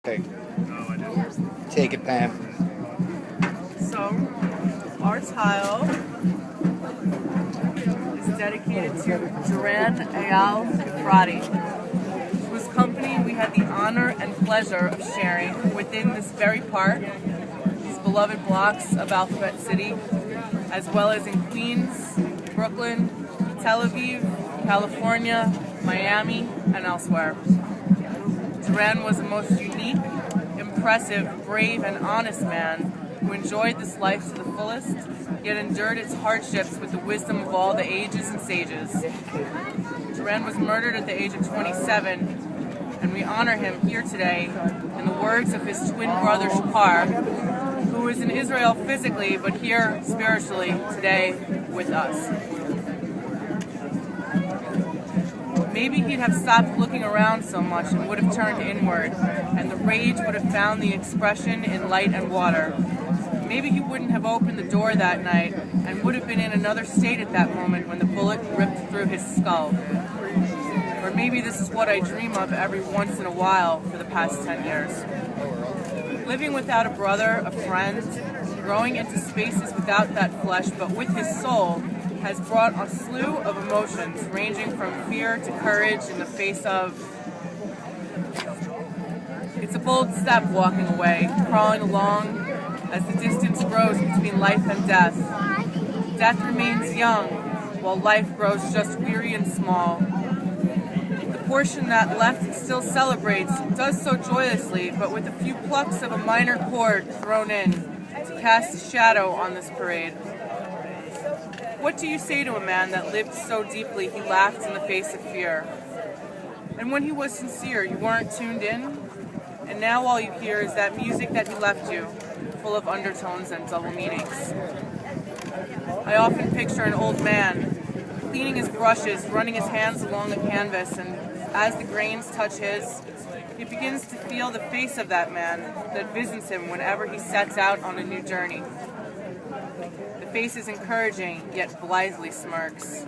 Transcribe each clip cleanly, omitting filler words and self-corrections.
Okay. Take it, Pam. So, our tile is dedicated to Diran Efrati, whose company we had the honor and pleasure of sharing within this very park, these beloved blocks of Alphabet City, as well as in Queens, Brooklyn, Tel Aviv, California, Miami, and elsewhere. Diran was a most unique, impressive, brave, and honest man who enjoyed this life to the fullest, yet endured its hardships with the wisdom of all the ages and sages. Diran was murdered at the age of 27, and we honor him here today in the words of his twin brother Shachar, who is in Israel physically, but here spiritually today with us. Maybe he'd have stopped looking around so much and would have turned inward, and the rage would have found the expression in light and water. Maybe he wouldn't have opened the door that night and would have been in another state at that moment when the bullet ripped through his skull. Or maybe this is what I dream of every once in a while for the past 10 years. Living without a brother, a friend, growing into spaces without that flesh but with his soul, has brought a slew of emotions ranging from fear to courage in the face of... It's a bold step walking away, crawling along as the distance grows between life and death. Death remains young, while life grows just weary and small. The portion that left still celebrates, does so joyously, but with a few plucks of a minor chord thrown in to cast a shadow on this parade. What do you say to a man that lived so deeply he laughed in the face of fear? And when he was sincere, you weren't tuned in? And now all you hear is that music that he left you, full of undertones and double meanings. I often picture an old man, cleaning his brushes, running his hands along the canvas, and as the grains touch his, he begins to feel the face of that man that visits him whenever he sets out on a new journey. The face is encouraging, yet blithely smirks.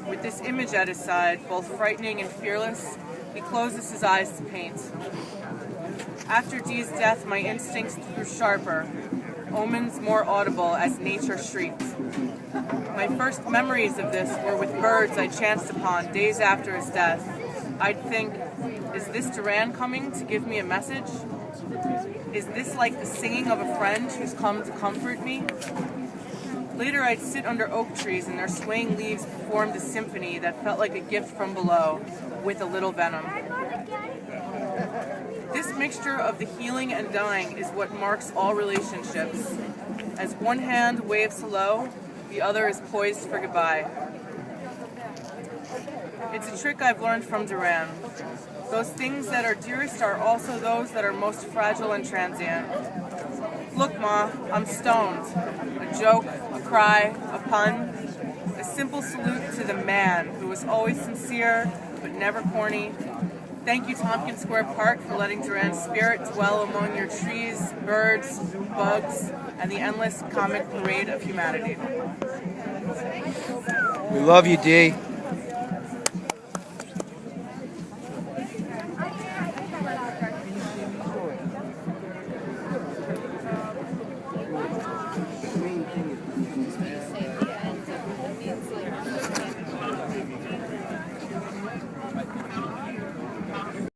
With this image at his side, both frightening and fearless, he closes his eyes to paint. After Dee's death, my instincts grew sharper, omens more audible as nature shrieked. My first memories of this were with birds I chanced upon days after his death. I'd think, is this Diran coming to give me a message? Is this like the singing of a friend who's come to comfort me? Later I'd sit under oak trees and their swaying leaves formed a symphony that felt like a gift from below, with a little venom. This mixture of the healing and dying is what marks all relationships. As one hand waves hello, the other is poised for goodbye. It's a trick I've learned from Diran. Those things that are dearest are also those that are most fragile and transient. Look, Ma, I'm stoned. A joke, a cry, a pun. A simple salute to the man who was always sincere, but never corny. Thank you, Tompkins Square Park, for letting Diran's spirit dwell among your trees, birds, bugs, and the endless comic parade of humanity. We love you, Dee.